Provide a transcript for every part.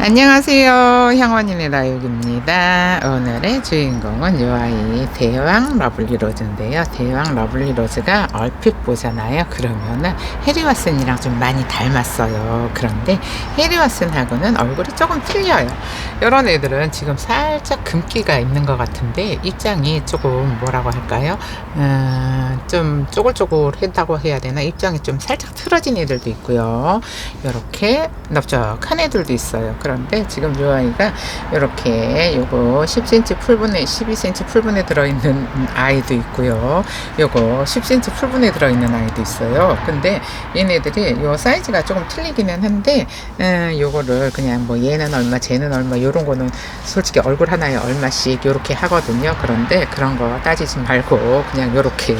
안녕하세요. 향원이네 라육입니다. 오늘의 주인공은 요 아이 대왕 러블리로즈인데요. 대왕 러블리로즈가 얼핏 보잖아요. 그러면은 해리왓슨이랑 좀 많이 닮았어요. 그런데 해리왓슨하고는 얼굴이 조금 틀려요. 이런 애들은 지금 살짝 금기가 있는 것 같은데 입장이 조금 뭐라고 할까요? 좀 쪼글쪼글했다고 해야 되나? 입장이 좀 살짝 틀어진 애들도 있고요. 이렇게 넓적한 애들도 있어요. 그런데 지금 이 아이가 이렇게 요거 10cm 풀분에 12cm 풀분에 들어있는 아이도 있고요. 요거 10cm 풀분에 들어있는 아이도 있어요. 근데 얘네들이 요 사이즈가 조금 틀리기는 한데 요거를 그냥 뭐 얘는 얼마 쟤는 얼마 요런 거는 솔직히 얼굴 하나에 얼마씩 요렇게 하거든요. 그런데 그런 거 따지지 말고 그냥 요렇게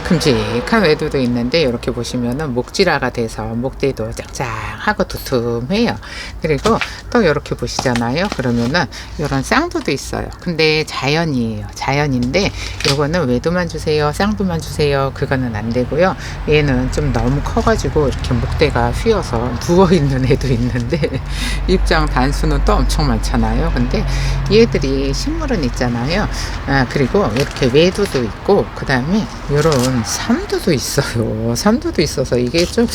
큼직한 외두도 있는데 이렇게 보시면은 목질화가 돼서 목대도 짱짱하고 두툼해요. 그리고 또 이렇게 보시잖아요. 그러면은 이런 쌍두도 있어요. 근데 자연이에요. 자연인데 요거는 외두만 주세요, 쌍두만 주세요, 그거는 안 되고요. 얘는 좀 너무 커가지고 이렇게 목대가 휘어서 누워있는 애도 있는데 입장 단수는 또 엄청 많잖아요. 근데 얘들이 식물은 있잖아요. 그리고 이렇게 외두도 있고 그 다음에 요런 삼두도 있어요. 삼두도 있어서 이게 좀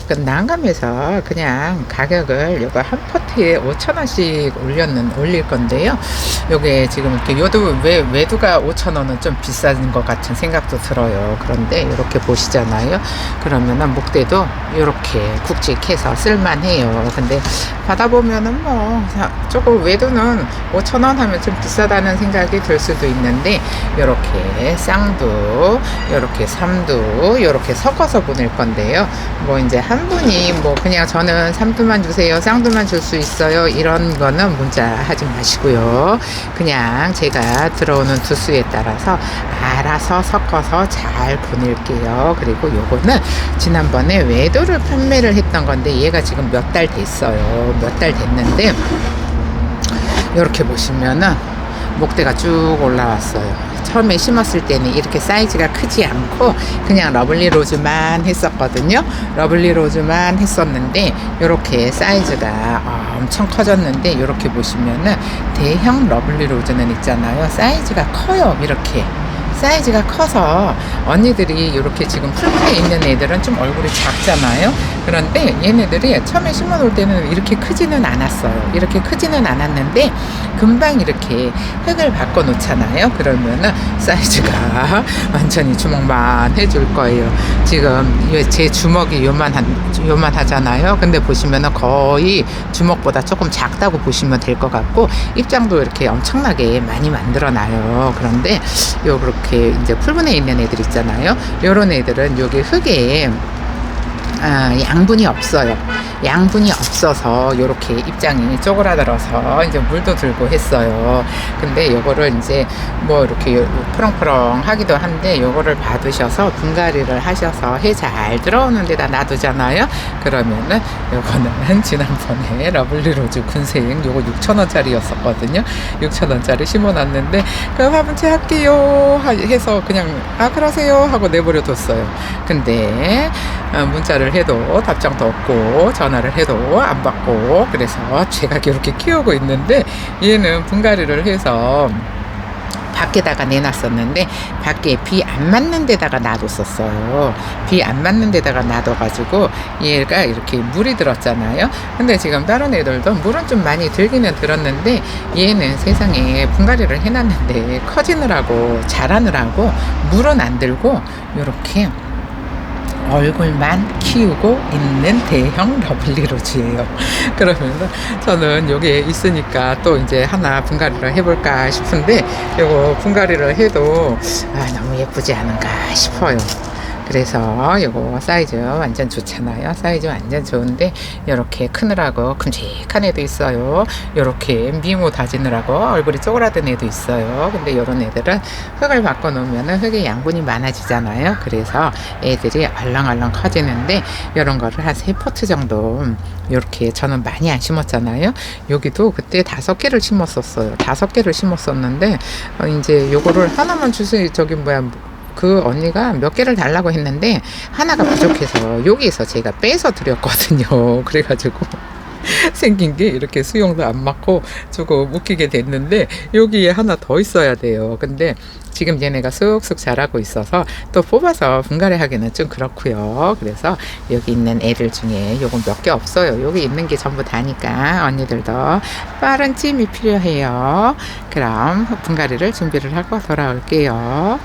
난감해서 그냥 가격을 요거 한 포트에 5,000원씩 올릴 건데요. 요게 지금 이렇게 외두가 5,000원은 좀 비싼 것 같은 생각도 들어요. 그런데 이렇게 보시잖아요. 그러면은 목대도 이렇게 굵직해서 쓸만해요. 근데 받아보면은 뭐 조금 외두는 5,000원 하면 좀 비싸다는 생각이 들 수도 있는데 이렇게 쌍두, 이렇게 삼두, 이렇게 섞어서 보낼 건데요. 뭐 이제 한 분이 뭐 그냥 저는 삼두만 주세요, 쌍두만 줄 수 있어요, 이런 거는 문자 하지 마시고요. 그냥 제가 들어오는 두수에 따라서 알아서 섞어서 잘 보낼게요. 그리고 요거는 지난번에 외도를 판매를 했던 건데 얘가 지금 몇 달 됐어요. 몇 달 됐는데 이렇게 보시면은 목대가 쭉 올라왔어요. 처음에 심었을 때는 이렇게 사이즈가 크지 않고 그냥 러블리로즈만 했었거든요. 러블리로즈만 했었는데 이렇게 사이즈가 엄청 커졌는데 이렇게 보시면은 대형 러블리로즈는 있잖아요. 사이즈가 커요. 이렇게 사이즈가 커서 언니들이 이렇게 지금 풀분에 있는 애들은 좀 얼굴이 작잖아요. 그런데 얘네들이 처음에 심어 놓을 때는 이렇게 크지는 않았어요. 이렇게 크지는 않았는데 금방 이렇게 흙을 바꿔 놓잖아요. 그러면은 사이즈가 완전히 주먹만 해줄 거예요. 지금 제 주먹이 요만하잖아요. 근데 보시면은 거의 주먹보다 조금 작다고 보시면 될 것 같고 입장도 이렇게 엄청나게 많이 만들어 놔요. 그런데 요렇게 이제 풀분에 있는 애들 있잖아요. 요런 애들은 여기 흙에 양분이 없어요. 양분이 없어서 이렇게 입장이 쪼그라들어서 이제 물도 들고 했어요. 근데 요거를 이제 뭐 이렇게 푸렁푸렁 하기도 한데 요거를 받으셔서 분갈이를 하셔서 해 잘 들어오는 데다 놔두잖아요. 그러면은 요거는 지난번에 러블리로즈 군생 요거 6,000원짜리였었거든요. 6,000원짜리 심어놨는데 그 화분채 할게요 해서 그냥 그러세요 하고 내버려 뒀어요. 근데 문자를 해도 답장도 없고 전화를 해도 안 받고 그래서 제가 이렇게 키우고 있는데 얘는 분갈이를 해서 밖에다가 내놨었는데 밖에 비 안 맞는 데다가 놔뒀었어요. 비 안 맞는 데다가 놔둬가지고 얘가 이렇게 물이 들었잖아요. 근데 지금 다른 애들도 물은 좀 많이 들기는 들었는데 얘는 세상에 분갈이를 해놨는데 커지느라고 자라느라고 물은 안 들고 이렇게 얼굴만 키우고 있는 대형 러블리로즈예요. 그러면서 저는 여기에 있으니까 또 이제 하나 분갈이를 해볼까 싶은데 요거 분갈이를 해도 너무 예쁘지 않은가 싶어요. 그래서 요거 사이즈 완전 좋잖아요. 사이즈 완전 좋은데 이렇게 크느라고 큼직한 애도 있어요. 이렇게 미모 다지느라고 얼굴이 쪼그라든 애도 있어요. 근데 요런 애들은 흙을 바꿔 놓으면 흙에 양분이 많아지잖아요. 그래서 애들이 얼렁얼렁 커지는데 요런 거를 한 3포트 정도 이렇게 저는 많이 안 심었잖아요. 여기도 그때 5개를 심었었어요. 5개를 심었었는데 이제 요거를 하나만 주세요. 그 언니가 몇 개를 달라고 했는데 하나가 부족해서 여기에서 제가 빼서 드렸거든요. 그래가지고 생긴 게 이렇게 수영도 안 맞고 조금 웃기게 됐는데 여기에 하나 더 있어야 돼요. 근데 지금 얘네가 쑥쑥 자라고 있어서 또 뽑아서 분갈이 하기는 좀 그렇고요. 그래서 여기 있는 애들 중에 요건 몇 개 없어요. 여기 있는 게 전부 다니까 언니들도 빠른 찜이 필요해요. 그럼 분갈이를 준비를 하고 돌아올게요.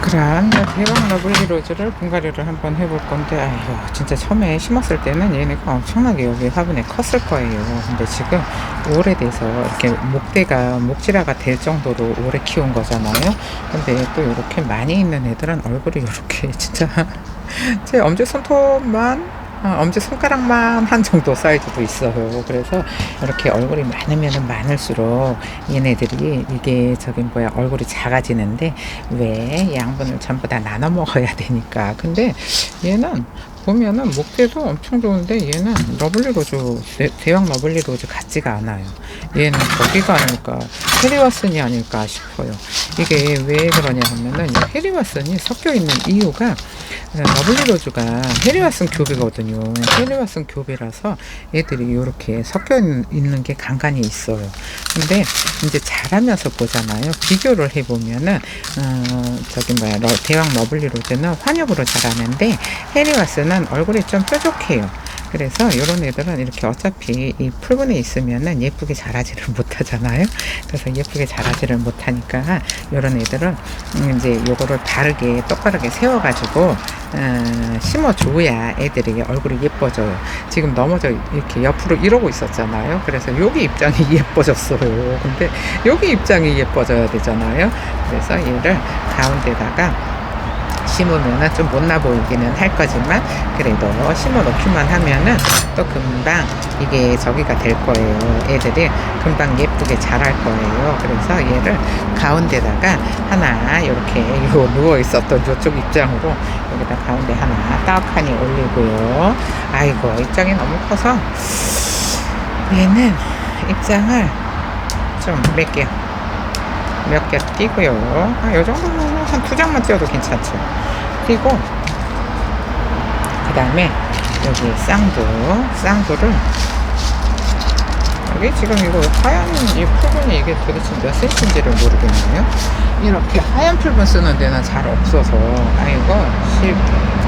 그럼 대왕 러블리 로즈를 분갈이를 한번 해볼 건데, 아휴, 진짜 처음에 심었을 때는 얘네가 엄청나게 여기 화분에 컸을 거예요. 근데 지금 오래돼서 이렇게 목질화가 될 정도로 오래 키운 거잖아요. 근데 또 이렇게 많이 있는 애들은 얼굴이 이렇게 진짜 제 엄지손가락만 한 정도 사이즈도 있어요. 그래서 이렇게 얼굴이 많으면 많을수록 얘네들이 이게 얼굴이 작아지는데 왜 양분을 전부 다 나눠 먹어야 되니까. 근데 얘는 보면은 목대도 엄청 좋은데 얘는 대왕 러블리 로즈 같지가 않아요. 얘는 저기가 아닐까, 헤리와슨이 아닐까 싶어요. 이게 왜 그러냐 하면은 이 헤리와슨이 섞여 있는 이유가 러블리 로즈가 헤리와슨 교배거든요. 헤리와슨 교배라서 애들이 이렇게 섞여 있는 게 간간히 있어요. 근데 이제 자라면서 보잖아요. 비교를 해보면은 대왕 러블리 로즈는 환엽으로 자라는데 헤리와슨은 얼굴이 좀 뾰족해요. 그래서 이런 애들은 이렇게 어차피 이 풀분에 있으면은 예쁘게 자라지를 못하잖아요. 그래서 예쁘게 자라지를 못하니까 이런 애들은 이제 요거를 똑바르게 세워가지고 심어줘야 애들이 얼굴이 예뻐져요. 지금 넘어져 이렇게 옆으로 이러고 있었잖아요. 그래서 여기 입장이 예뻐졌어요. 근데 여기 입장이 예뻐져야 되잖아요. 그래서 얘를 가운데다가 심으면은 좀 못나 보이기는 할 거지만 그래도 심어 놓기만 하면은 또 금방 이게 저기가 될 거예요. 애들이 금방 예쁘게 자랄 거예요. 그래서 얘를 가운데다가 하나 이렇게 누워 있었던 이쪽 입장으로 여기다 가운데 하나 떡하니 올리고요. 아이고, 입장이 너무 커서 얘는 입장을 좀 몇 개 띄고요. 요 정도면 한 2장만 띄워도 괜찮죠. 띄고 그 다음에 여기 쌍두를 여기 지금 이거 하얀 이 풀분이 이게 도대체 몇 cm인지를 모르겠네요. 이렇게 하얀 풀분 쓰는 데는 잘 없어서 이거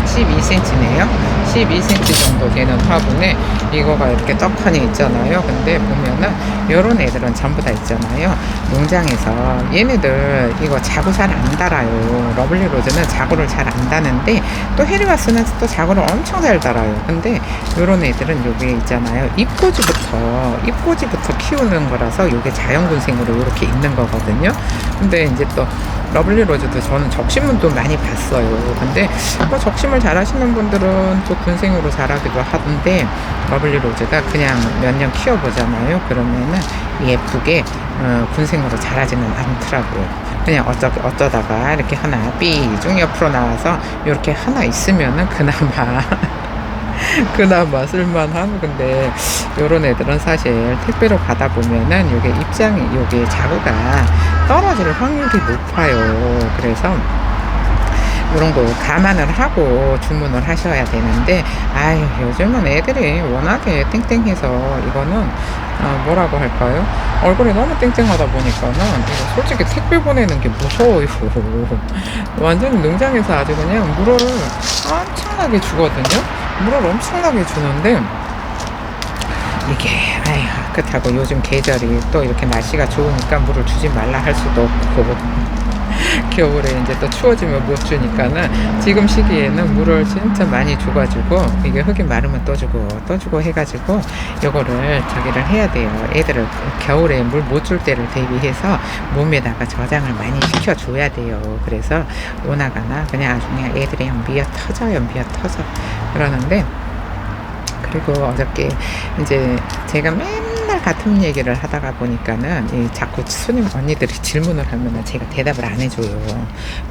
12cm네요. 12cm 정도 되는 화분에 이거가 이렇게 떡하니 있잖아요. 근데 보면은 요런 애들은 전부 다 있잖아요. 농장에서 얘네들 이거 자구 잘 안 달아요. 러블리 로즈는 자구를 잘 안 다는데 또 헤리와스는 또 자구를 엄청 잘 달아요. 근데 요런 애들은 여기 있잖아요. 잎꽂이부터 키우는 거라서 요게 자연군생으로 이렇게 있는 거거든요. 근데 이제 또 러블리 로즈도 저는 적심문도 많이 봤어요. 근데 뭐 적심을 잘 하시는 분들은 또 군생으로 자라기도 하던데 러블리 로즈가 그냥 몇 년 키워보잖아요. 그러면은 예쁘게 군생으로 자라지는 않더라고요. 그냥 어쩌다가 이렇게 하나 삐쭉 옆으로 나와서 이렇게 하나 있으면은 그나마 쓸만한. 근데 요런 애들은 사실 택배로 받아보면은 요게 자구가 떨어질 확률이 높아요. 그래서 이런 거 감안을 하고 주문을 하셔야 되는데 요즘은 애들이 워낙에 땡땡해서 이거는 뭐라고 할까요? 얼굴이 너무 땡땡하다 보니까는 이거 솔직히 택배 보내는 게 무서워요. 완전히 농장에서 아주 그냥 물을 엄청나게 주거든요. 물을 엄청나게 주는데 이게 그렇다고 요즘 계절이 또 이렇게 날씨가 좋으니까 물을 주지 말라 할 수도 없고 겨울에 이제 또 추워지면 못 주니까는 지금 시기에는 물을 진짜 많이 줘가지고 이게 흙이 마르면 또 주고 해가지고 요거를 해야 돼요. 애들을 겨울에 물 못 줄 때를 대비해서 몸에다가 저장을 많이 시켜줘야 돼요. 그래서 오나가나 그냥 아주 그냥 애들이 미어 터져 그러는데, 그리고 어저께 이제 제가 맨날 같은 얘기를 하다가 보니까는 자꾸 손님 언니들이 질문을 하면 제가 대답을 안 해줘요.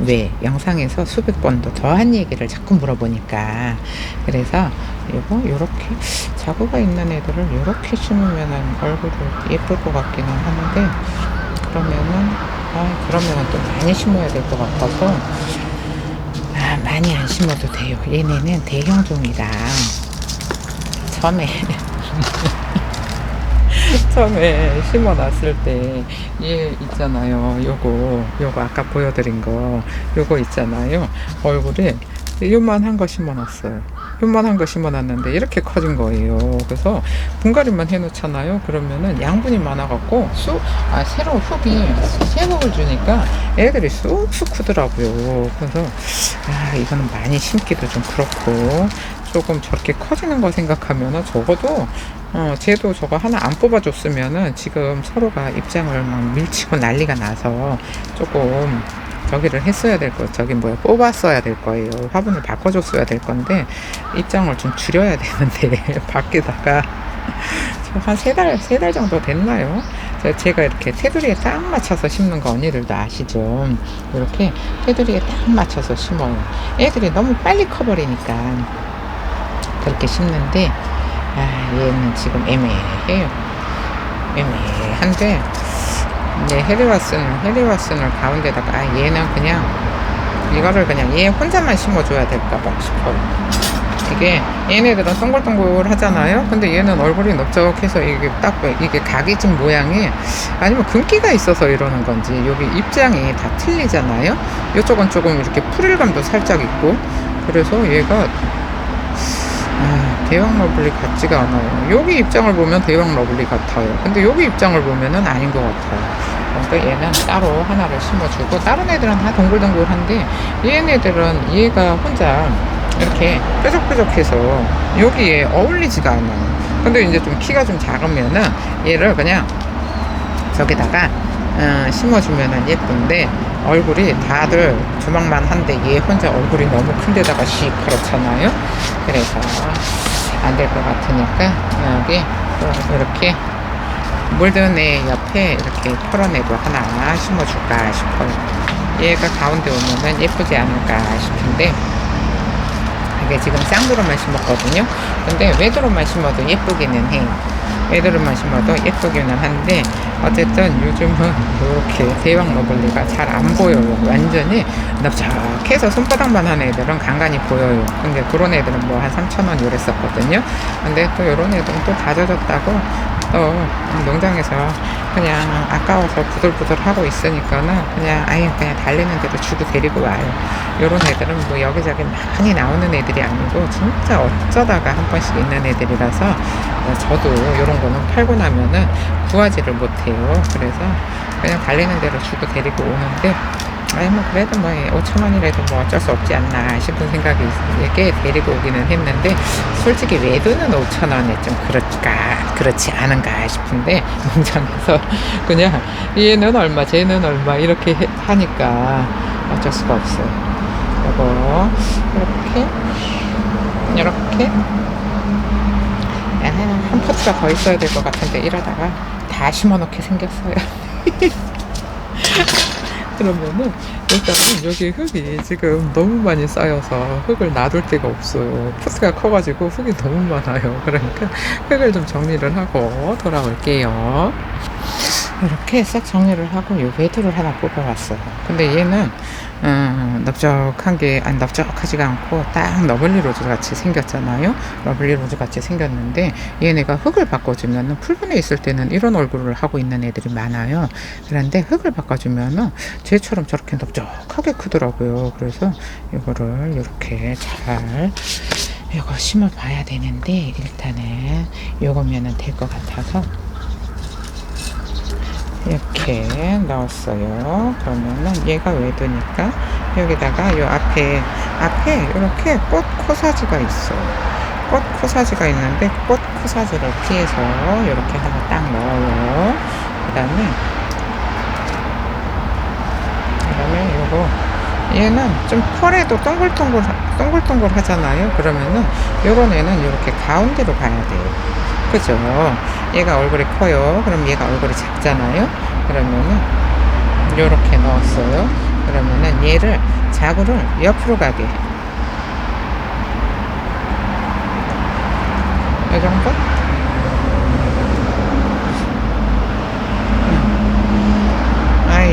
왜? 영상에서 수백 번도 더한 얘기를 자꾸 물어보니까. 그래서 요렇게 자구가 있는 애들을 요렇게 심으면은 얼굴이 예쁠 것 같기는 하는데 그러면은 또 많이 심어야 될 것 같아서 많이 안 심어도 돼요. 얘네는 대형종이다. 처음에 처음에 심어놨을 때 얘 있잖아요. 요거 아까 보여드린 거 요거 있잖아요. 얼굴에 요만한 거 심어놨어요. 요만한 거 심어놨는데 이렇게 커진 거예요. 그래서 분갈이만 해놓잖아요. 그러면은 양분이 많아갖고 새로 새 흙을 주니까 애들이 쑥쑥 크더라고요. 그래서 이거는 많이 심기도 좀 그렇고 조금 저렇게 커지는 거 생각하면은 적어도 쟤도 저거 하나 안 뽑아줬으면은 지금 서로가 입장을 막 밀치고 난리가 나서 조금 저기를 했어야 될 거, 뽑았어야 될 거예요. 화분을 바꿔줬어야 될 건데, 입장을 좀 줄여야 되는데, 밖에다가, 한 세 달 정도 됐나요? 제가 이렇게 테두리에 딱 맞춰서 심는 거 언니들도 아시죠? 이렇게 테두리에 딱 맞춰서 심어요. 애들이 너무 빨리 커버리니까, 그렇게 심는데, 얘는 지금 애매해요. 애매한데, 이제 헤리와슨을 가운데다가 얘는 그냥 이거를 그냥 얘 혼자만 심어줘야 될까봐 싶어요. 이게 얘네들은 동글동글 하잖아요. 근데 얘는 얼굴이 넓적해서 이게 각이진 모양이 아니면 금기가 있어서 이러는 건지 여기 입장이 다 틀리잖아요. 이쪽은 조금 이렇게 프릴감도 살짝 있고 그래서 얘가 대왕 러블리 같지가 않아요. 여기 입장을 보면 대왕 러블리 같아요. 근데 여기 입장을 보면은 아닌 것 같아요. 그러니까 얘는 따로 하나를 심어주고 다른 애들은 다 동글동글한데 얘네들은 얘가 혼자 이렇게 뾰족뾰족해서 여기에 어울리지가 않아요. 근데 이제 좀 키가 좀 작으면은 얘를 그냥 저기다가 심어주면은 예쁜데 얼굴이 다들 조망만 한데 얘 혼자 얼굴이 너무 큰 데다가 그렇잖아요. 그래서 안 될 것 같으니까 여기 이렇게 물든 애 옆에 이렇게 털어내도 하나 심어줄까 싶어요. 얘가 가운데 오면은 예쁘지 않을까 싶은데 이게 지금 쌍두로만 심었거든요. 근데 외두로만 심어도 예쁘기는 해요. 외두로만 심어도 예쁘기는 한데 어쨌든 요즘은 이렇게 대왕 러블리가 잘 안 보여요. 완전히 넓적해서 손바닥만 한 애들은 간간히 보여요. 근데 그런 애들은 뭐 한 3,000원 이랬었거든요. 근데 또 이런 애들은 또 다 젖었다고 또 농장에서 그냥 아까워서 부들부들 하고 있으니까는 그냥 달리는 대로 주고 데리고 와요. 요런 애들은 뭐 여기저기 많이 나오는 애들이 아니고 진짜 어쩌다가 한 번씩 있는 애들이라서 저도 요런 거는 팔고 나면은 구하지를 못해요. 그래서 그냥 달리는 대로 주고 데리고 오는데 그래도 뭐 5,000원이라도 뭐 어쩔 수 없지 않나 싶은 생각이 있게 데리고 오기는 했는데 솔직히 외도는 5,000원에 좀 그렇지 않은가 싶은데 농장에서 그냥 얘는 얼마 쟤는 얼마 이렇게 하니까 어쩔 수가 없어요. 요거 이렇게 한 포트가 더 있어야 될 것 같은데 이러다가 다 심어놓게 생겼어요. 그러면은 일단은 여기 흙이 지금 너무 많이 쌓여서 흙을 놔둘 데가 없어요. 포트가 커가지고 흙이 너무 많아요. 그러니까 흙을 좀 정리를 하고 돌아올게요. 이렇게 싹 정리를 하고 요 외두를 하나 뽑아왔어요. 근데 얘는 넓적하지가 않고 딱 러블리 로즈 같이 생겼잖아요. 러블리 로즈 같이 생겼는데 얘네가 흙을 바꿔주면은 풀분에 있을 때는 이런 얼굴을 하고 있는 애들이 많아요. 그런데 흙을 바꿔주면은 쟤처럼 저렇게 넓적하게 크더라고요. 그래서 이거를 이렇게 이거 심어봐야 되는데 일단은 요거면은 될 것 같아서 이렇게 넣었어요. 그러면은 얘가 외두니까 여기다가 요 앞에 이렇게 꽃 코사지가 있어요. 꽃 코사지가 있는데 꽃 코사지를 피해서 이렇게 하나 딱 넣어요. 그다음에 요거 얘는 좀 펄에도 동글동글 하잖아요. 그러면은 요런 애는 이렇게 가운데로 가야 돼요. 그죠? 얘가 얼굴이 커요. 그럼 얘가 얼굴이 작잖아요. 그러면은 요렇게 넣었어요. 그러면은 얘를 자구를 옆으로 가게. 이 정도?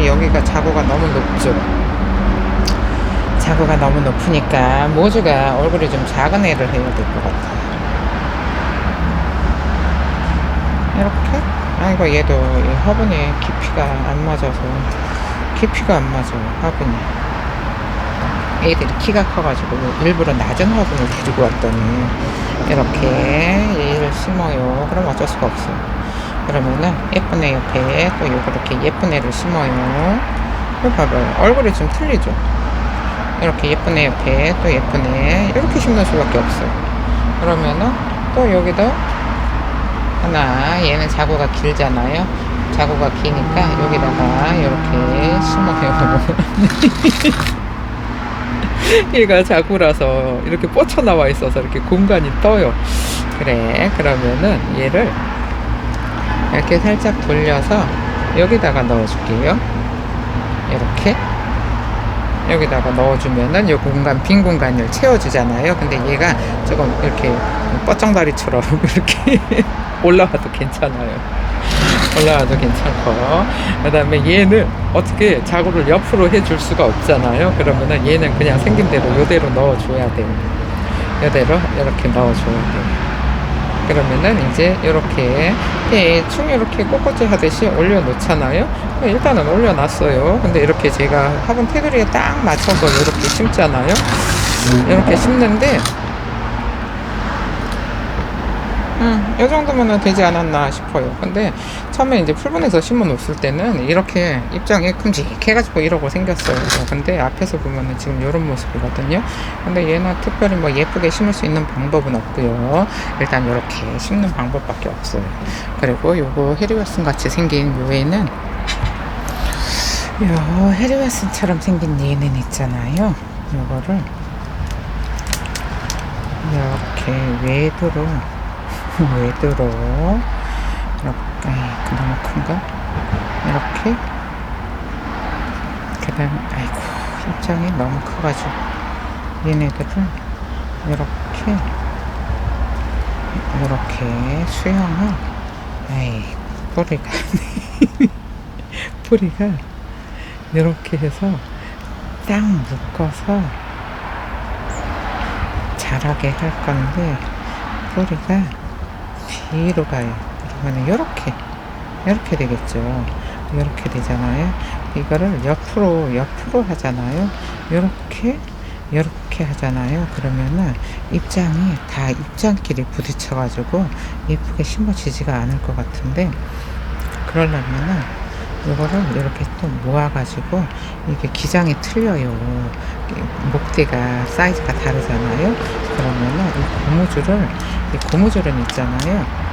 여기가 자구가 너무 높죠. 자구가 너무 높으니까 모주가 얼굴이 좀 작은 애를 해야 될 것 같아요. 이렇게 아이고 얘도 이 화분에 깊이가 안 맞아서 깊이가 안 맞아 화분이. 애들이 키가 커가지고 일부러 낮은 화분을 데리고 왔더니 이렇게 얘를 심어요. 그럼 어쩔 수가 없어. 그러면은 예쁜 애 옆에 또 이렇게 예쁜 애를 심어요. 이거 봐봐요. 얼굴이 좀 틀리죠. 이렇게 예쁜 애 옆에 또 예쁜 애 이렇게 심는 수밖에 없어요. 그러면은 또 여기도 하나, 얘는 자구가 길잖아요. 자구가 기니까 여기다가 이렇게 심어요. 얘가 자구라서 이렇게 뻗쳐나와 있어서 이렇게 공간이 떠요. 그래, 그러면은 얘를 이렇게 살짝 돌려서 여기다가 넣어줄게요. 이렇게 여기다가 넣어주면은 이 공간, 빈 공간을 채워주잖아요. 근데 얘가 조금 이렇게 뻗정다리처럼 이렇게 올라와도 괜찮아요. 올라와도 괜찮고, 그 다음에 얘는 어떻게 자구를 옆으로 해줄 수가 없잖아요. 그러면은 얘는 그냥 생긴 대로 요대로 넣어줘야 돼요. 요대로 이렇게 넣어줘야 돼요. 그러면은 이제 이렇게 대충 이렇게 꽃꽂이 하듯이 올려놓잖아요. 일단은 올려놨어요. 근데 이렇게 제가 화분 테두리에 딱 맞춰서 이렇게 심잖아요. 이렇게 심는데 이 정도면은 되지 않았나 싶어요. 근데 처음에 이제 풀분에서 심어 놓았을 때는 이렇게 입장이 큼직해가지고 이러고 생겼어요. 근데 앞에서 보면은 지금 이런 모습이거든요. 근데 얘는 특별히 뭐 예쁘게 심을 수 있는 방법은 없고요. 일단 이렇게 심는 방법밖에 없어요. 그리고 요거 헤리웨슨 같이 생긴 요 애는 요 헤리웨슨처럼 생긴 얘는 있잖아요. 요거를 이렇게 외도로 이렇게 너무 큰가? 이렇게 그 다음 아이고 입장이 너무 커가지고 얘네들을 이렇게 수영을 아이 뿌리가 뿌리가 이렇게 해서 딱 묶어서 자라게 할 건데 뿌리가 뒤로 가요. 그러면 이렇게 되겠죠. 이렇게 되잖아요. 이거를 옆으로 하잖아요. 이렇게 하잖아요. 그러면은 입장이 다 입장끼리 부딪혀가지고 예쁘게 심어지지가 않을 것 같은데, 그러려면은 이거를 이렇게 또 모아가지고 이게 기장이 틀려요. 목대가 사이즈가 다르잖아요. 그러면은 이 고무줄은 있잖아요.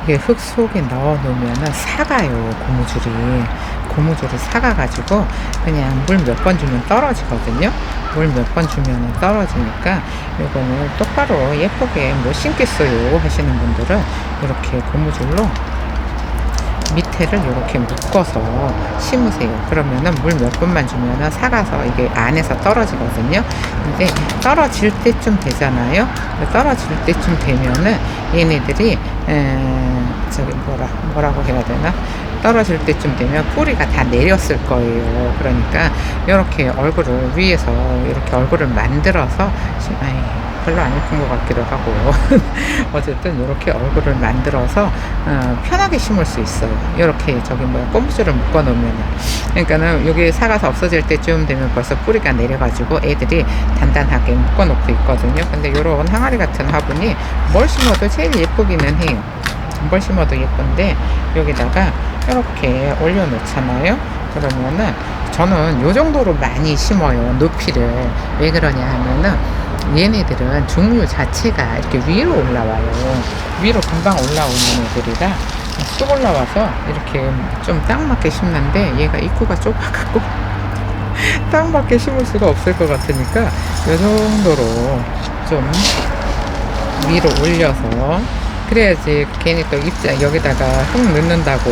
이게 흙 속에 넣어 놓으면은 사가요. 고무줄이 사가가지고 그냥 물 몇 번 주면 떨어지거든요. 물 몇 번 주면 떨어지니까 이거는 똑바로 예쁘게 뭐 심겠어요 하시는 분들은 이렇게 고무줄로 밑에를 이렇게 묶어서 심으세요. 그러면은 물 몇 번만 주면은 사가서 이게 안에서 떨어지거든요. 근데 떨어질 때쯤 되잖아요. 떨어질 때쯤 되면은 얘네들이 저기 뭐라고 해야 되나? 떨어질 때쯤 되면 뿌리가 다 내렸을 거예요. 그러니까 이렇게 얼굴을 위에서 이렇게 얼굴을 만들어서 별로 안 예쁜 것 같기도 하고 어쨌든 이렇게 얼굴을 만들어서 편하게 심을 수 있어요. 이렇게 저기 고무줄을 묶어 놓으면, 그러니까는 여기 사가서 없어질 때쯤 되면 벌써 뿌리가 내려가지고 애들이 단단하게 묶어 놓고 있거든요. 근데 이런 항아리 같은 화분이 뭘 심어도 제일 예쁘기는 해요. 뭘 심어도 예쁜데 여기다가 이렇게 올려 놓잖아요. 그러면은 저는 요 정도로 많이 심어요. 높이를. 왜 그러냐 하면은 얘네들은 종류 자체가 이렇게 위로 올라와요. 위로 금방 올라오는 애들이라 쑥 올라와서 이렇게 좀 딱 맞게 심는데 얘가 입구가 좁아갖고 딱 맞게 심을 수가 없을 것 같으니까 이 정도로 좀 위로 올려서, 그래야지 괜히 또 입장 여기다가 흙 넣는다고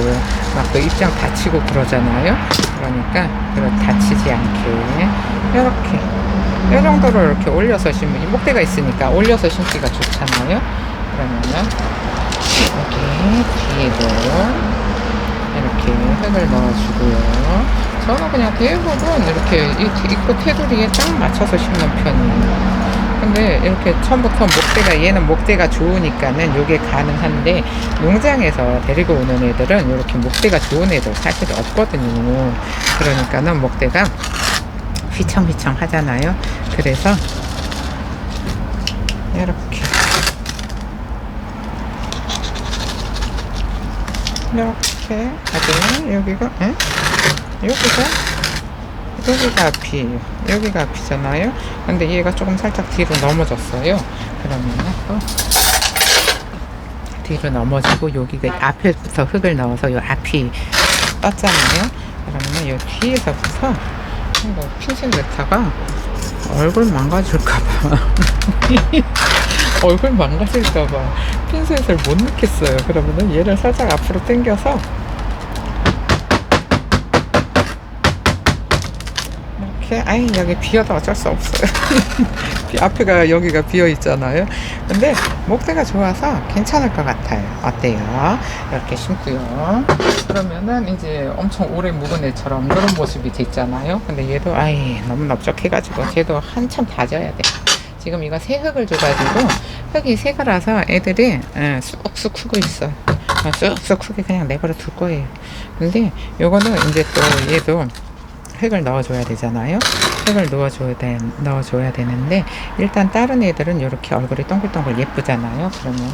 막 또 입장 다치고 그러잖아요. 그러니까 다치지 않게 이렇게 이 정도로 이렇게 올려서 심으면, 이 목대가 있으니까 올려서 심기가 좋잖아요. 그러면은 여기 뒤에도 이렇게 흙을 넣어주고요. 저는 그냥 대부분 이렇게 입구 테두리에 딱 맞춰서 심는 편이에요. 근데 이렇게 처음부터 목대가 얘는 목대가 좋으니까는 요게 가능한데 농장에서 데리고 오는 애들은 이렇게 목대가 좋은 애들 사실 없거든요. 그러니까는 목대가 휘청휘청 하잖아요. 그래서 이렇게 하지만 여기가 여기가 앞이에요. 여기가 앞이잖아요. 근데 얘가 조금 살짝 뒤로 넘어졌어요. 그러면은 또 뒤로 넘어지고 여기가 앞에부터 흙을 넣어서 요 앞이 떴잖아요. 그러면 요 뒤에서부터 이거 핀셋 넣다가 얼굴 망가질까봐 얼굴 망가질까봐 핀셋을 못 넣겠어요. 그러면은 얘를 살짝 앞으로 당겨서 아이 여기 비어도 어쩔 수 없어요. 앞에가 여기가 비어 있잖아요. 근데 목대가 좋아서 괜찮을 것 같아요. 어때요? 이렇게 심고요. 그러면은 이제 엄청 오래 묵은 애처럼 이런 모습이 됐잖아요. 근데 얘도 아이 너무 넓적해가지고 쟤도 한참 다져야 돼. 지금 이거 새 흙을 줘가지고 흙이 새 거라서 애들이 쑥쑥 크고 있어. 쑥쑥 크게 그냥 내버려 둘 거예요. 근데 요거는 이제 또 얘도 흙을 넣어줘야 되잖아요. 흙을 넣어줘야 되는데 일단 다른 애들은 이렇게 얼굴이 동글동글 예쁘잖아요. 그러면은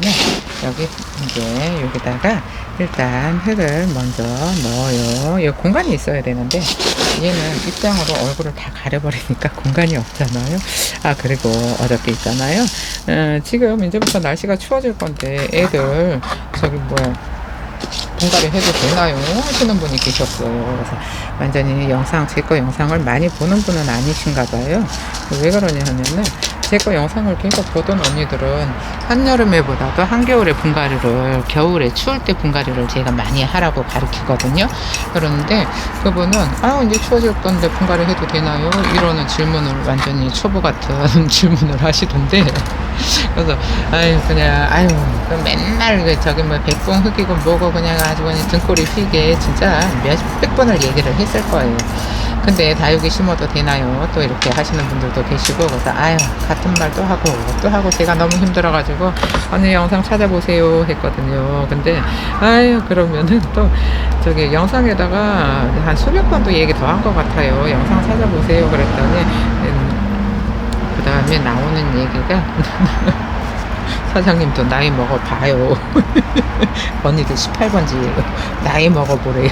여기 이제 여기다가 일단 흙을 먼저 넣어요. 여기 공간이 있어야 되는데 얘는 입장으로 얼굴을 다 가려버리니까 공간이 없잖아요. 아 그리고 어저께 있잖아요. 지금 이제부터 날씨가 추워질 건데 애들 저기 뭐야 분갈이 해도 되나요? 하시는 분이 계셨어요. 그래서 완전히 제 거 영상을 많이 보는 분은 아니신가 봐요. 왜 그러냐 하면은 제 거 영상을 계속 보던 언니들은 한여름에보다도 한겨울에 분갈이를 겨울에 추울 때 분갈이를 제가 많이 하라고 가르치거든요. 그런데 그분은 이제 추워질 건데 분갈이 해도 되나요? 이러는 질문을 완전히 초보 같은 질문을 하시던데 그래서 그냥 맨날 저기 뭐 백봉 흙이고 뭐고 그냥 아주 그냥 등골이 휘게 진짜 몇백 번을 얘기를 했을 거예요. 근데 다육이 심어도 되나요? 또 이렇게 하시는 분들도 계시고 그래서 같은 말 또 하고 제가 너무 힘들어가지고 언니 영상 찾아보세요 했거든요. 근데 그러면은 또 저기 영상에다가 한 수백 번도 얘기 더 한 것 같아요. 영상 찾아보세요 그랬더니 그 다음에 나오는 얘기가 사장님도 나이 먹어봐요. 언니도 18번지예요. 나이 먹어보래요.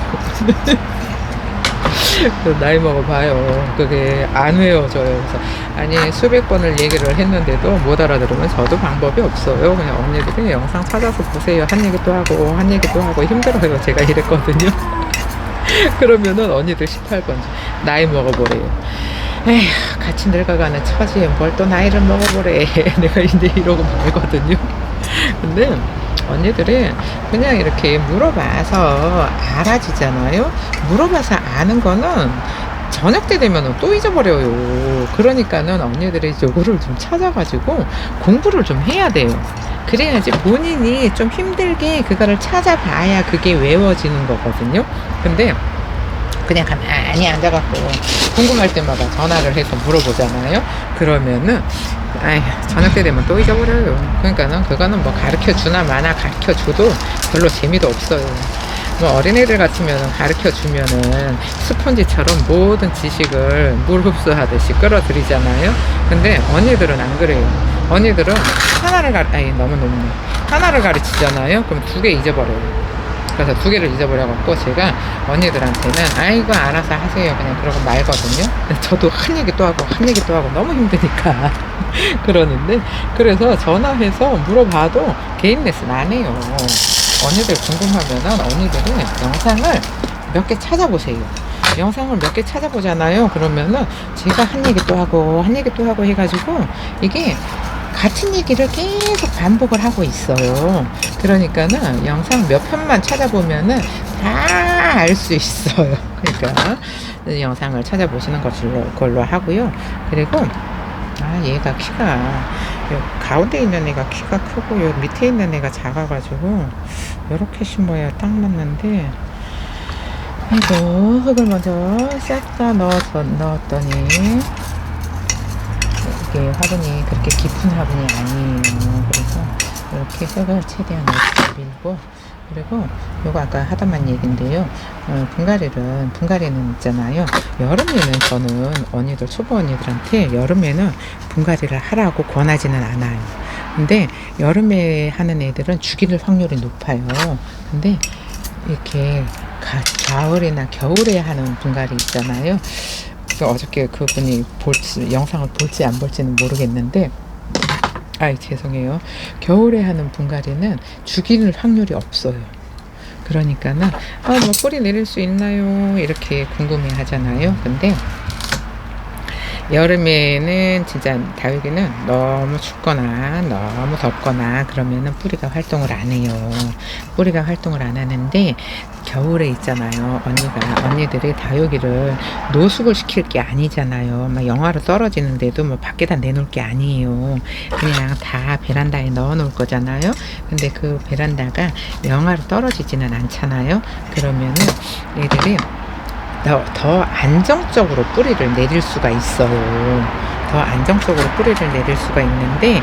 나이 먹어봐요. 그게 안 외워져요. 그래서 수백 번을 얘기를 했는데도 못 알아들으면 저도 방법이 없어요. 그냥 언니들이 영상 찾아서 보세요. 한 얘기도 하고 힘들어요. 제가 이랬거든요. 그러면은 언니들 18번지 나이 먹어보래요. 에휴 같이 늙어가는 처지에 뭘 또 나이를 먹어보래. 내가 이제 이러고 말거든요. 근데 언니들이 그냥 이렇게 물어봐서 알아지잖아요. 물어봐서 아는 거는 저녁 때 되면 또 잊어버려요. 그러니까는 언니들이 요거를 좀 찾아가지고 공부를 좀 해야 돼요. 그래야지 본인이 좀 힘들게 그거를 찾아봐야 그게 외워지는 거거든요. 근데 그냥 가만히 앉아갖고 궁금할 때마다 전화를 해서 물어보잖아요. 그러면은 저녁 때 되면 또 잊어버려요. 그러니까는 그거는 뭐 가르쳐주나 마나 가르쳐줘도 별로 재미도 없어요. 뭐 어린애들 같으면 가르쳐주면은 스펀지처럼 모든 지식을 물 흡수하듯이 끌어들이잖아요. 근데 언니들은 안 그래요. 언니들은 너무 높네. 하나를 가르치잖아요. 그럼 두 개 잊어버려요. 그래서 두 개를 잊어버려갖고 제가 언니들한테는 이거 알아서 하세요 그냥 그러고 말거든요. 저도 한 얘기 또 하고 너무 힘드니까 그러는데 그래서 전화해서 물어봐도 개인 레슨 안 해요. 언니들 궁금하면은 언니들은 영상을 몇 개 찾아보세요. 영상을 몇 개 찾아보잖아요. 그러면은 제가 한 얘기 또 하고 해가지고 이게 같은 얘기를 계속 반복을 하고 있어요. 그러니까는 영상 몇 편만 찾아보면은 다 알 수 있어요. 그러니까 영상을 찾아보시는 걸로 하고요. 그리고 얘가 키가 가운데 있는 애가 키가 크고 요 밑에 있는 애가 작아가지고 이렇게 심어야 딱 맞는데 이거 흙을 먼저 싹 다 넣었더니 이게 화분이 그렇게 깊은 화분이 아니에요. 그래서 이렇게 흙을 최대한 이렇게 밀고, 그리고 요거 아까 하다만 얘기인데요. 분갈이는 있잖아요. 여름에는 저는 언니들, 초보 언니들한테 여름에는 분갈이를 하라고 권하지는 않아요. 근데 여름에 하는 애들은 죽일 확률이 높아요. 근데 이렇게 가을이나 겨울에 하는 분갈이 있잖아요. 그래서 어저께 그분이 영상을 볼지 안 볼지는 모르겠는데, 아이 죄송해요. 겨울에 하는 분갈이는 죽일 확률이 없어요. 그러니까는 뭐 뿌리 내릴 수 있나요? 이렇게 궁금해 하잖아요. 근데 여름에는 진짜 다육이는 너무 춥거나 너무 덥거나 그러면은 뿌리가 활동을 안 해요. 뿌리가 활동을 안 하는데, 겨울에 있잖아요. 언니들이 다육이를 노숙을 시킬 게 아니잖아요. 막 영하로 떨어지는데도 뭐 밖에다 내놓을 게 아니에요. 그냥 다 베란다에 넣어 놓을 거잖아요. 근데 그 베란다가 영하로 떨어지지는 않잖아요. 그러면은 얘들이 더 안정적으로 뿌리를 내릴 수가 있어요. 더 안정적으로 뿌리를 내릴 수가 있는데,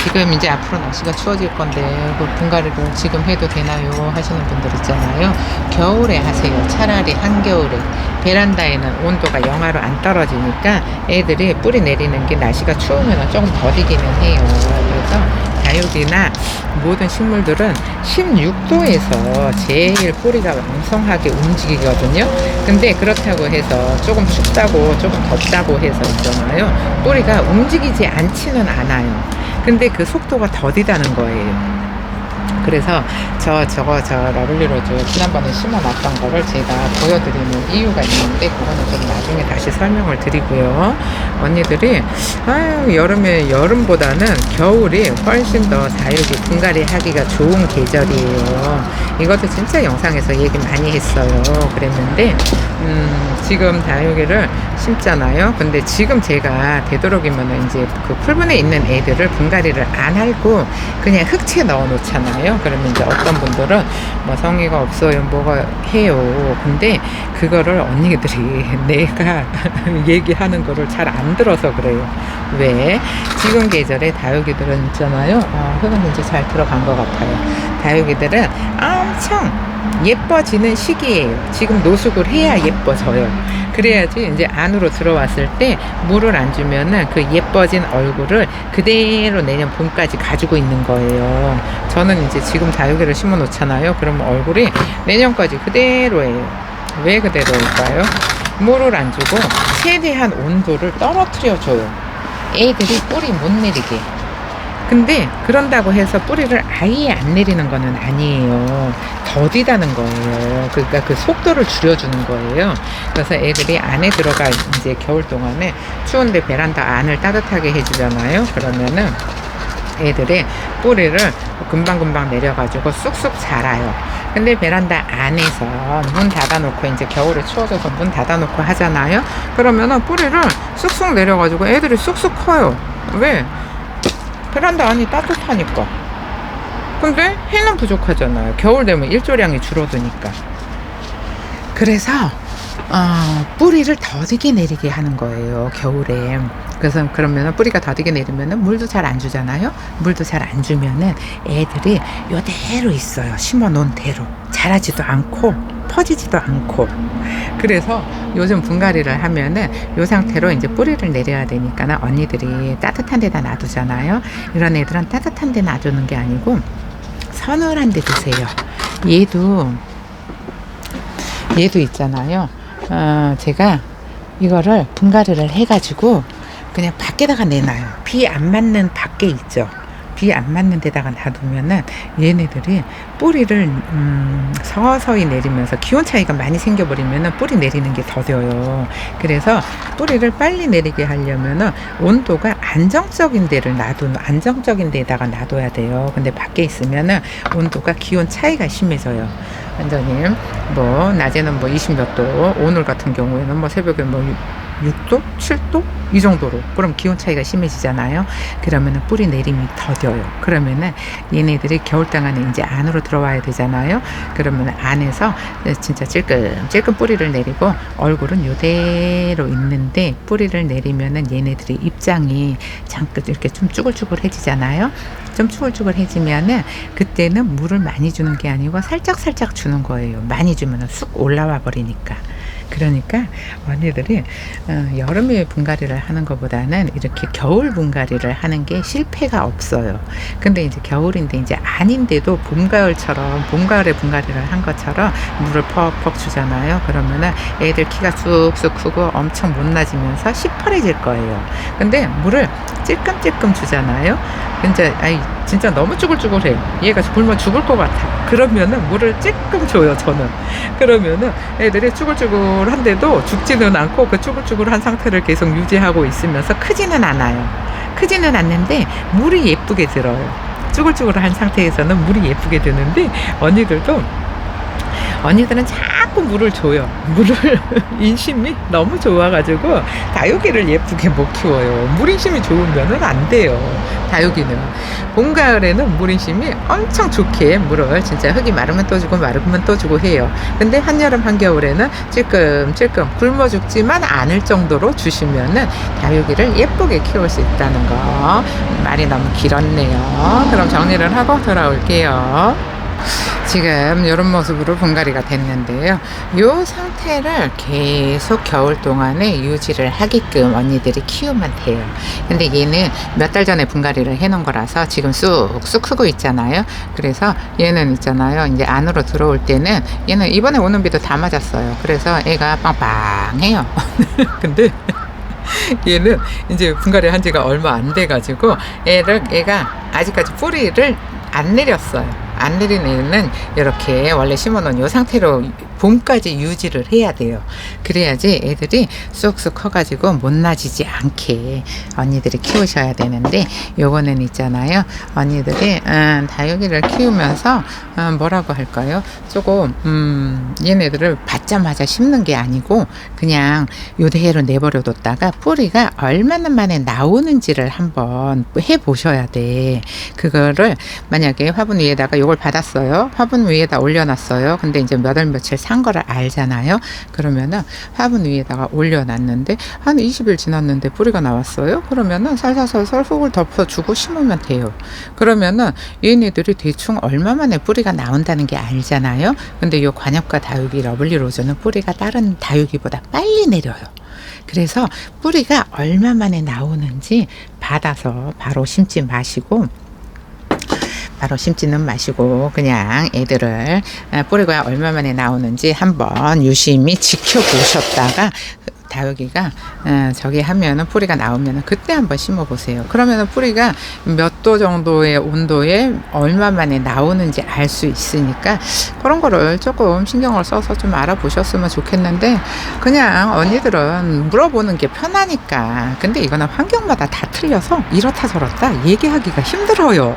지금 이제 앞으로 날씨가 추워질 건데 그 분갈이를 지금 해도 되나요 하시는 분들 있잖아요. 겨울에 하세요. 차라리 한겨울에. 베란다에는 온도가 영하로 안 떨어지니까 애들이 뿌리 내리는 게 날씨가 추우면 조금 더디기는 해요. 그래서 다육이나 모든 식물들은 16도에서 제일 뿌리가 왕성하게 움직이거든요. 근데 그렇다고 해서 조금 춥다고 조금 덥다고 해서 있잖아요. 뿌리가 움직이지 않지는 않아요. 근데 그 속도가 더디다는 거예요. 그래서 저 러블리로즈 지난번에 심어놨던 거를 제가 보여드리는 이유가 있는데, 그거는 좀 나중에 다시 설명을 드리고요. 언니들이 여름보다는 겨울이 훨씬 더 다육이 분갈이 하기가 좋은 계절이에요. 이것도 진짜 영상에서 얘기 많이 했어요. 그랬는데 지금 다육이를 심잖아요. 근데 지금 제가 되도록이면 이제 그 풀분에 있는 애들을 분갈이를 안 하고 그냥 흙채 넣어 놓잖아요. 그러면 이제 어떤 분들은 뭐 성의가 없어요, 뭐가 해요. 근데 그거를 언니들이 내가 얘기하는 거를 잘 안 들어서 그래요. 왜? 지금 계절에 다육이들은 있잖아요. 흙은 이제 잘 들어간 것 같아요. 다육이들은 엄청 예뻐지는 시기예요. 지금 노숙을 해야 예뻐져요. 그래야지 이제 안으로 들어왔을 때 물을 안 주면은 그 예뻐진 얼굴을 그대로 내년 봄까지 가지고 있는 거예요. 저는 이제 지금 다육이를 심어 놓잖아요. 그러면 얼굴이 내년까지 그대로예요. 왜 그대로일까요? 물을 안 주고 최대한 온도를 떨어뜨려 줘요. 애들이 뿌리 못 내리게. 근데 그런다고 해서 뿌리를 아예 안 내리는 거는 아니에요. 더디다는 거예요. 그러니까 그 속도를 줄여주는 거예요. 그래서 애들이 안에 들어가 이제 겨울 동안에 추운데 베란다 안을 따뜻하게 해주잖아요. 그러면은 애들이 뿌리를 금방금방 내려가지고 쑥쑥 자라요. 근데 베란다 안에서 문 닫아놓고 이제 겨울에 추워져서 문 닫아놓고 하잖아요. 그러면은 뿌리를 쑥쑥 내려가지고 애들이 쑥쑥 커요. 왜? 베란다 안이 따뜻하니까. 근데 해는 부족하잖아요. 겨울 되면 일조량이 줄어드니까. 그래서 뿌리를 더디게 내리게 하는 거예요, 겨울에. 그래서 그러면 뿌리가 더디게 내리면은 물도 잘 안 주잖아요. 물도 잘 안 주면은 애들이 요대로 있어요. 심어 놓은 대로. 자라지도 않고 퍼지지도 않고. 그래서 요즘 분갈이를 하면은 요 상태로 이제 뿌리를 내려야 되니까 언니들이 따뜻한 데다 놔두잖아요. 이런 애들은 따뜻한 데 놔두는 게 아니고 서늘한 데 두세요. 얘도 있잖아요. 제가 이거를 분갈이를 해가지고 그냥 밖에다가 내놔요. 비 안 맞는 밖에 있죠. 비 안 맞는 데다가 놔두면은 얘네들이 뿌리를 서서히 내리면서 기온 차이가 많이 생겨버리면은 뿌리 내리는 게 더뎌요. 그래서 뿌리를 빨리 내리게 하려면은 온도가 안정적인 데다가 놔둬야 돼요. 근데 밖에 있으면은 온도가 기온 차이가 심해져요. 완전히 뭐 낮에는 뭐 20몇 도, 오늘 같은 경우에는 뭐 새벽에 뭐 6도, 7도 이 정도로. 그럼 기온 차이가 심해지잖아요. 그러면은 뿌리 내림이 더뎌요. 그러면은 얘네들이 겨울 동안에 이제 안으로 들어와야 되잖아요. 그러면 안에서 진짜 찔끔찔끔 뿌리를 내리고 얼굴은 요대로 있는데 뿌리를 내리면은 얘네들이 입장이 잠깐 이렇게 좀 쭈글쭈글해지잖아요. 좀 쭈글쭈글해지면은 그때는 물을 많이 주는 게 아니고 살짝살짝 주는 거예요. 많이 주면은 쑥 올라와 버리니까. 그러니까 언니들이 여름에 분갈이를 하는 것보다는 이렇게 겨울 분갈이를 하는 게 실패가 없어요. 근데 이제 겨울인데 이제 아닌데도 봄 가을에 분갈이를 한 것처럼 물을 퍽퍽 주잖아요. 그러면은 애들 키가 쑥쑥 크고 엄청 못나지면서 시퍼래질 거예요. 근데 물을 찔끔찔끔 주잖아요. 근데 진짜 너무 쭈글쭈글해요. 얘가 굶어 죽을 것 같아. 그러면은 물을 찔끔 줘요, 저는. 그러면은 애들이 쭈글쭈글한데도 죽지는 않고 그 쭈글쭈글한 상태를 계속 유지하고 있으면서 크지는 않아요. 크지는 않는데 물이 예쁘게 들어요. 쭈글쭈글한 상태에서는 물이 예쁘게 드는데 언니들은 자꾸 물을 줘요. 물을 인심이 너무 좋아가지고 다육이를 예쁘게 못 키워요. 물인심이 좋으면은 안 돼요. 다육이는 봄 가을에는 물인심이 엄청 좋게 물을 진짜 흙이 마르면 또 주고 마르면 또 주고 해요. 근데 한여름 한겨울에는 찔끔찔끔 굶어 죽지만 않을 정도로 주시면은 다육이를 예쁘게 키울 수 있다는 거. 말이 너무 길었네요. 그럼 정리를 하고 돌아올게요. 지금 이런 모습으로 분갈이가 됐는데요. 이 상태를 계속 겨울 동안에 유지를 하게끔 언니들이 키우면 돼요. 근데 얘는 몇 달 전에 분갈이를 해놓은 거라서 지금 쑥쑥 크고 있잖아요. 그래서 얘는 있잖아요. 이제 안으로 들어올 때는 얘는 이번에 오는 비도 다 맞았어요. 그래서 애가 빵빵해요. 근데 얘는 이제 분갈이 한 지가 얼마 안 돼가지고 애가 아직까지 뿌리를 안 내렸어요. 안 내린 애는 이렇게 원래 심어놓은 이 상태로 봄까지 유지를 해야 돼요. 그래야지 애들이 쑥쑥 커가지고 못나지지 않게 언니들이 키우셔야 되는데, 요거는 있잖아요. 언니들이 다육이를 키우면서 뭐라고 할까요? 조금 얘네들을 받자마자 심는 게 아니고 그냥 요대로 내버려 뒀다가 뿌리가 얼마나 만에 나오는지를 한번 해보셔야 돼. 그거를 만약에 화분 위에다가 요걸 받았어요. 화분 위에다 올려놨어요. 근데 이제 몇 월 며칠 산 거를 알잖아요. 그러면은 화분 위에다가 올려놨는데 한 20일 지났는데 뿌리가 나왔어요. 그러면은 살살살살 흙을 덮어주고 심으면 돼요. 그러면은 얘네들이 대충 얼마 만에 뿌리가 나온다는 게 알잖아요. 근데 요 관엽과 다육이 러블리 로즈는 뿌리가 다른 다육이보다 빨리 내려요. 그래서 뿌리가 얼마 만에 나오는지 받아서 바로 심지 마시고 그냥 애들을 뿌리가 얼마 만에 나오는지 한번 유심히 지켜보셨다가 다육이가 저기 하면은 뿌리가 나오면은 그때 한번 심어 보세요. 그러면은 뿌리가 몇 도 정도의 온도에 얼마 만에 나오는지 알 수 있으니까 그런 거를 조금 신경을 써서 좀 알아보셨으면 좋겠는데, 그냥 언니들은 물어보는 게 편하니까. 근데 이거는 환경마다 다 틀려서 이렇다 저렇다 얘기하기가 힘들어요.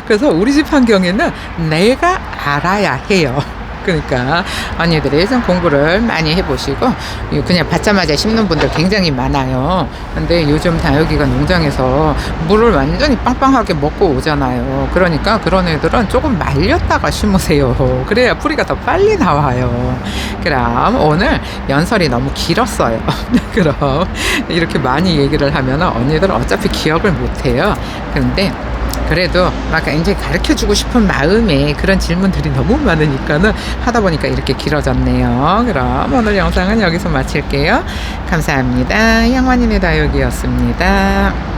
그래서 우리 집 환경에는 내가 알아야 해요. 그러니까 언니들이 좀 공부를 많이 해보시고, 그냥 받자마자 심는 분들 굉장히 많아요. 근데 요즘 다육이가 농장에서 물을 완전히 빵빵하게 먹고 오잖아요. 그러니까 그런 애들은 조금 말렸다가 심으세요. 그래야 뿌리가 더 빨리 나와요. 그럼 오늘 연설이 너무 길었어요. 그럼 이렇게 많이 얘기를 하면 언니들은 어차피 기억을 못해요. 그런데 그래도 막 이제 가르쳐 주고 싶은 마음에 그런 질문들이 너무 많으니까는 하다 보니까 이렇게 길어졌네요. 그럼 오늘 영상은 여기서 마칠게요. 감사합니다. 양환이네 다육이었습니다.